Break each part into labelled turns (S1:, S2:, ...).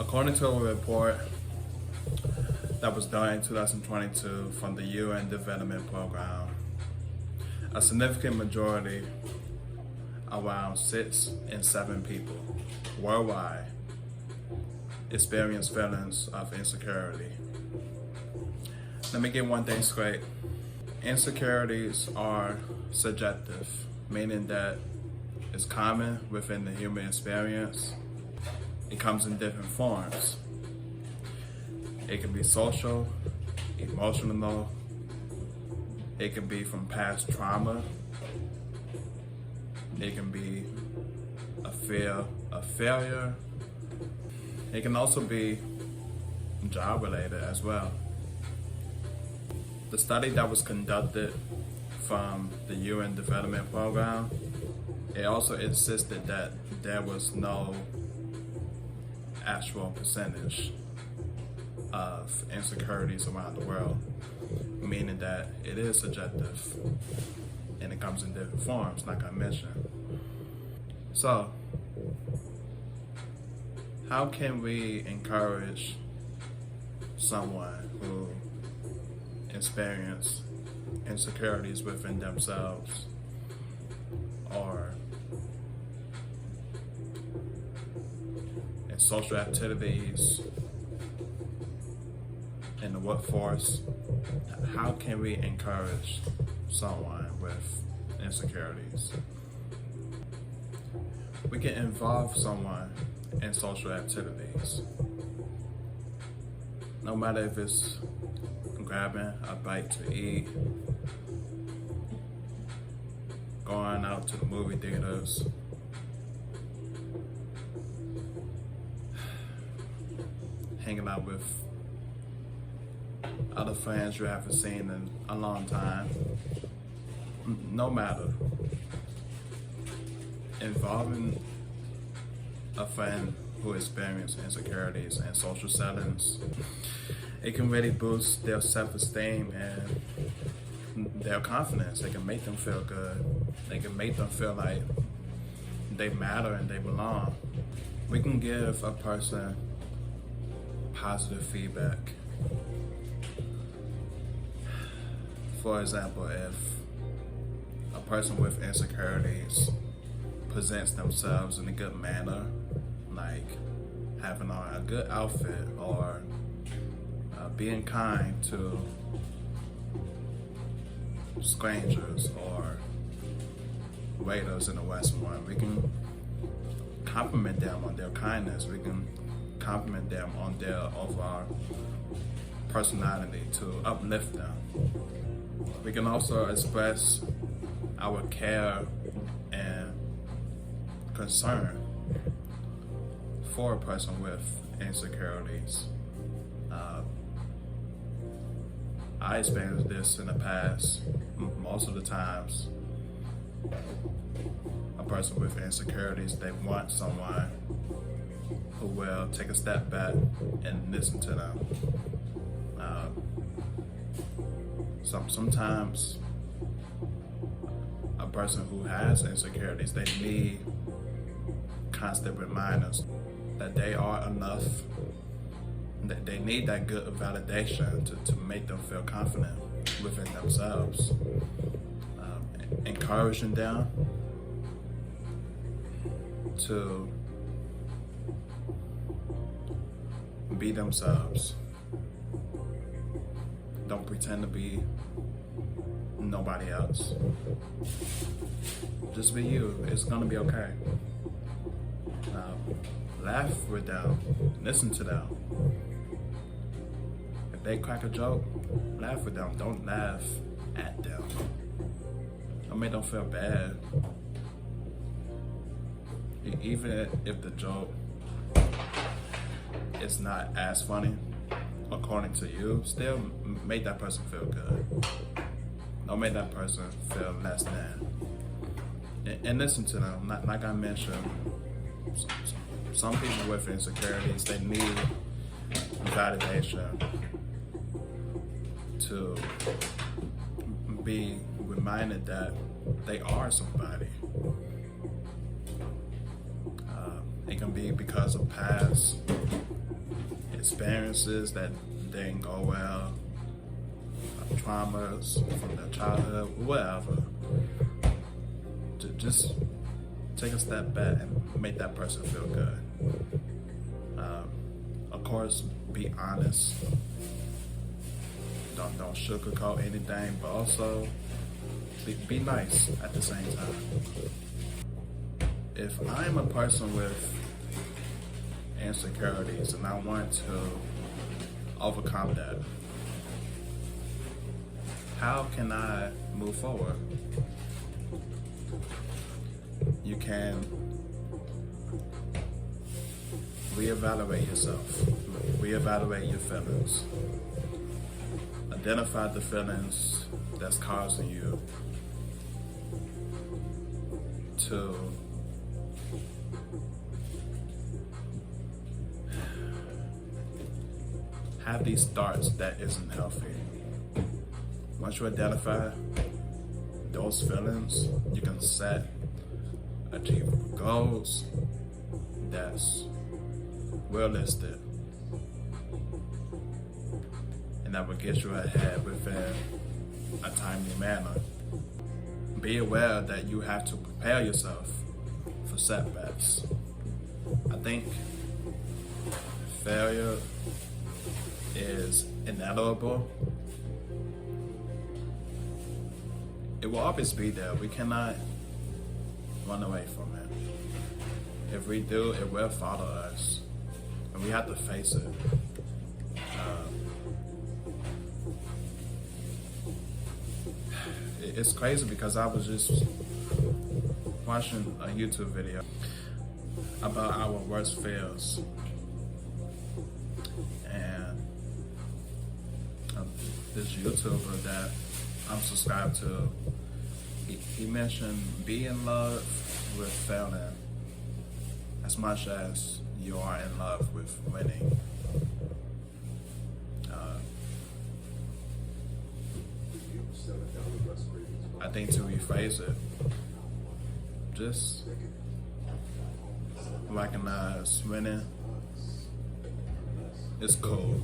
S1: According to a report that was done in 2022 from the UN Development Program, a significant majority, around 6 in 7 people worldwide, experience feelings of insecurity. Let me get one thing straight. Insecurities are subjective, meaning that it's common within the human experience. It comes in different forms. It can be social, emotional. It can be from past trauma. It can be a fear of failure. It can also be job related as well. The study that was conducted from the UN Development Program, it also insisted that there was no actual percentage of insecurities around the world, meaning that it is subjective and it comes in different forms, like I mentioned. So, how can we encourage someone who experience insecurities within themselves or in social activities, in the workforce? How can we encourage someone with insecurities? We can involve someone in social activities. No matter if it's grabbing a bite to eat, going out to the movie theaters, hanging out with other friends you haven't seen in a long time. No matter. Involving a friend who experiences insecurities in social settings, it can really boost their self-esteem and their confidence. It can make them feel good. They can make them feel like they matter and they belong. We can give a person positive feedback. For example, if a person with insecurities presents themselves in a good manner, like having on a good outfit or being kind to strangers or waiters in a restaurant, we can compliment them on their kindness. We can compliment them on their overall personality to uplift them. We can also express our care and concern for a person with insecurities. I experienced this in the past. Most of the times, a person with insecurities, they want someone who will take a step back and listen to them. Sometimes a person who has insecurities, they need constant reminders that they are enough, that they need that good validation to make them feel confident within themselves. Encouraging them to be themselves. Don't pretend to be nobody else. Just be you. It's gonna be okay. Laugh with them. Listen to them. If they crack a joke, laugh with them. Don't laugh at them. Don't make them feel bad. Even if the joke is not as funny, according to you, still make that person feel good. Don't make that person feel less than. And listen to them. Like I mentioned, some people with insecurities, they need validation to be reminded that they are somebody. It can be because of past experiences that didn't go well, traumas from their childhood, whatever. Just take a step back and make that person feel good. Of course, be honest. Don't sugarcoat anything, but also be nice at the same time. If I'm a person with insecurities and I want to overcome that, how can I move forward? You can reevaluate yourself, reevaluate your feelings, identify the feelings that's causing you to have these thoughts that isn't healthy. Once you identify those feelings, you can set achievable goals that's realistic and that will get you ahead within a timely manner. Be aware that you have to prepare yourself for setbacks. I think failure is inevitable. It will always be there. We cannot run away from it. If we do, it will follow us, and we have to face it. It's crazy because I was just watching a YouTube video about our worst fears, and this YouTuber that I'm subscribed to, he mentioned be in love with failing as much as you are in love with winning. I think to rephrase it, just recognize winning is cool,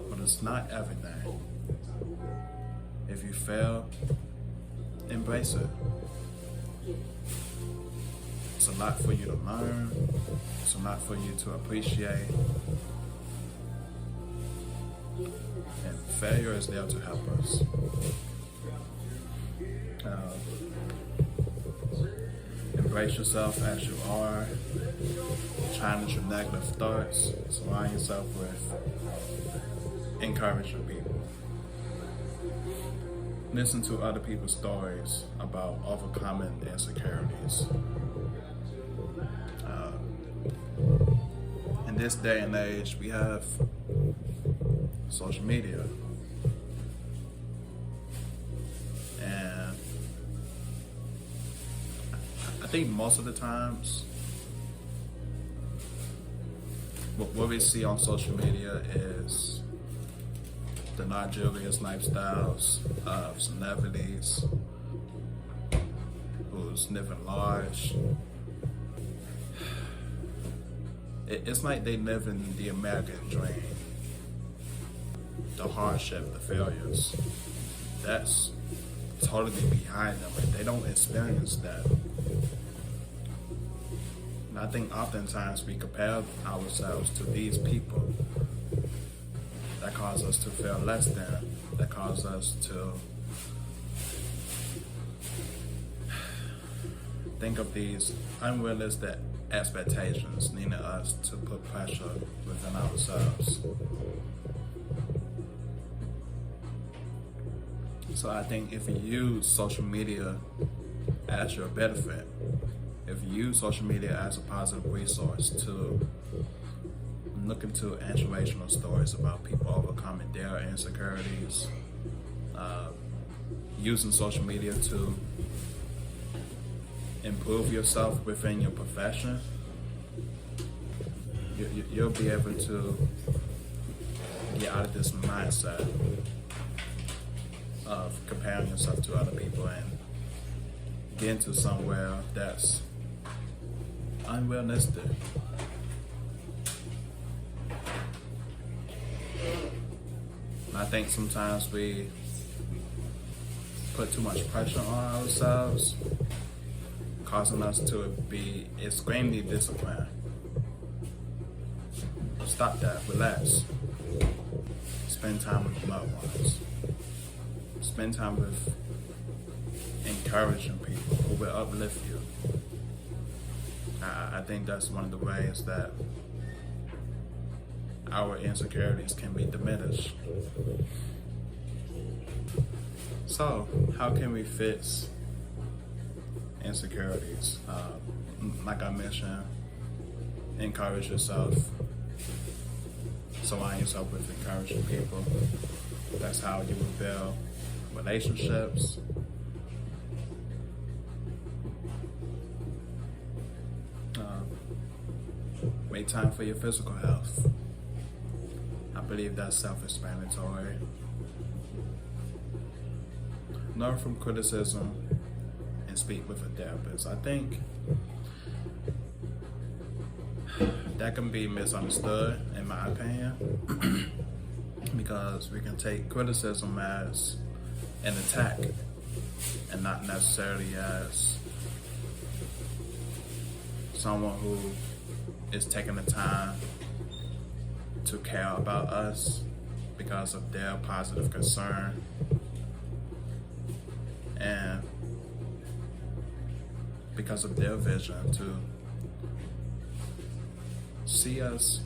S1: but it's not everything. If you fail, embrace it. It's a lot for you to learn. It's a lot for you to appreciate. And failure is there to help us. Embrace yourself as you are. Challenge your negative thoughts. Surround yourself with encouraging people. Listen to other people's stories about overcoming insecurities. In this day and age, we have social media. And I think most of the times, what we see on social media is the luxurious lifestyles of celebrities who's living large. It's like they live in the American dream. The hardship, the failures, that's totally behind them, and they don't experience that. And I think oftentimes we compare ourselves to these people that cause us to feel less than, that cause us to think of these unrealistic expectations, needing us to put pressure within ourselves. So I think if you use social media as your benefit, if you use social media as a positive resource to look into inspirational stories about people overcoming their insecurities, using social media to improve yourself within your profession, you'll be able to get out of this mindset of comparing yourself to other people and get into somewhere that's unrealistic. I think sometimes we put too much pressure on ourselves, causing us to be extremely disciplined. Stop that, relax. Spend time with loved ones. Spend time with encouraging people who will uplift you. I think that's one of the ways that our insecurities can be diminished. So, how can we fix insecurities? Like I mentioned, encourage yourself. Surround yourself with encouraging people. That's how you will build relationships. Make time for your physical health. I believe that's self-explanatory. Learn from criticism and speak with a therapist. I think that can be misunderstood, in my opinion, because we can take criticism as an attack and not necessarily as someone who is taking the time to care about us because of their positive concern and because of their vision to see us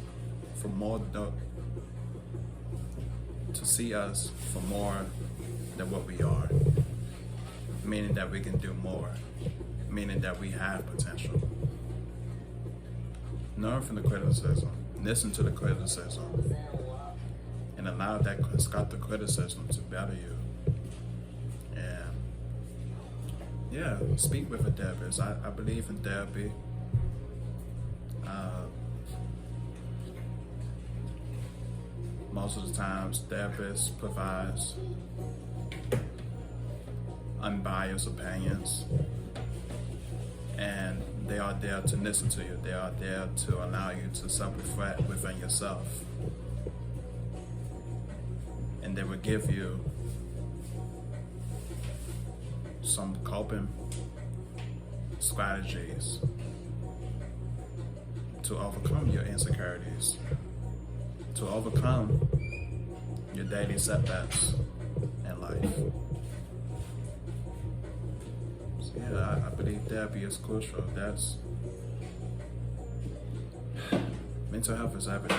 S1: for more than what we are, meaning that we can do more, meaning that we have potential. Learn from the criticism, listen to the criticism, and allow that constructive criticism to better you. And yeah, speak with a therapist. I believe in therapy. Most of the times, therapists provides unbiased opinions, and they are there to listen to you. They are there to allow you to self-reflect within yourself. And they will give you some coping strategies to overcome your insecurities, to overcome your daily setbacks in life. So yeah, I believe therapy is crucial. Mental health is everything.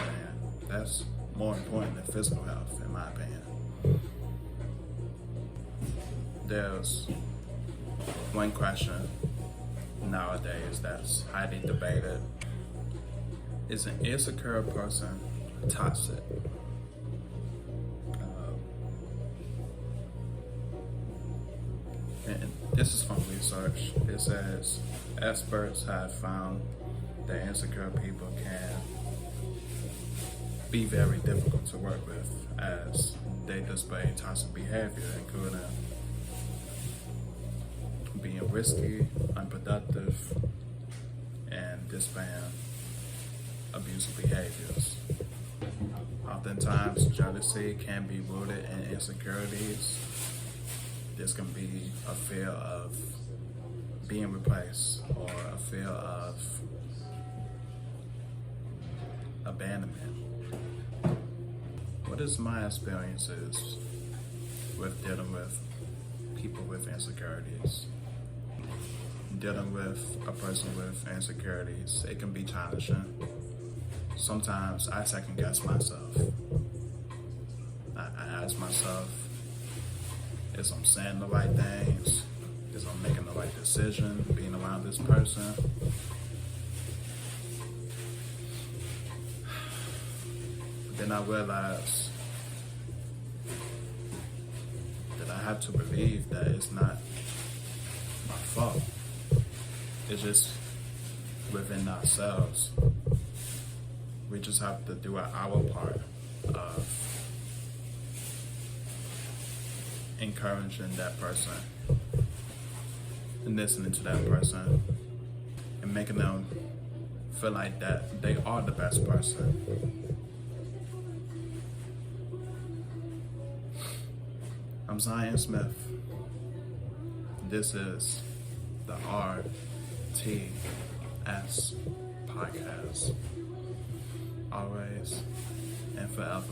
S1: That's more important than physical health, in my opinion. There's one question nowadays that's highly debated. Is an insecure person toxic? And this is from research. It says experts have found that insecure people can be very difficult to work with as they display toxic behavior, including being risky, unproductive, and displaying abusive behaviors. Oftentimes, jealousy can be rooted in insecurities. This can be a fear of being replaced or a fear of abandonment. What is my experiences with dealing with people with insecurities? Dealing with a person with insecurities, it can be challenging. Sometimes I second guess myself. I ask myself, is I'm saying the right things? Is I'm making the right decision being around this person? But then I realize that I have to believe that it's not my fault. It's just within ourselves. We just have to do our part of encouraging that person and listening to that person and making them feel like that they are the best person. I'm Zion Smith. This is the RTS podcast. Always and forever.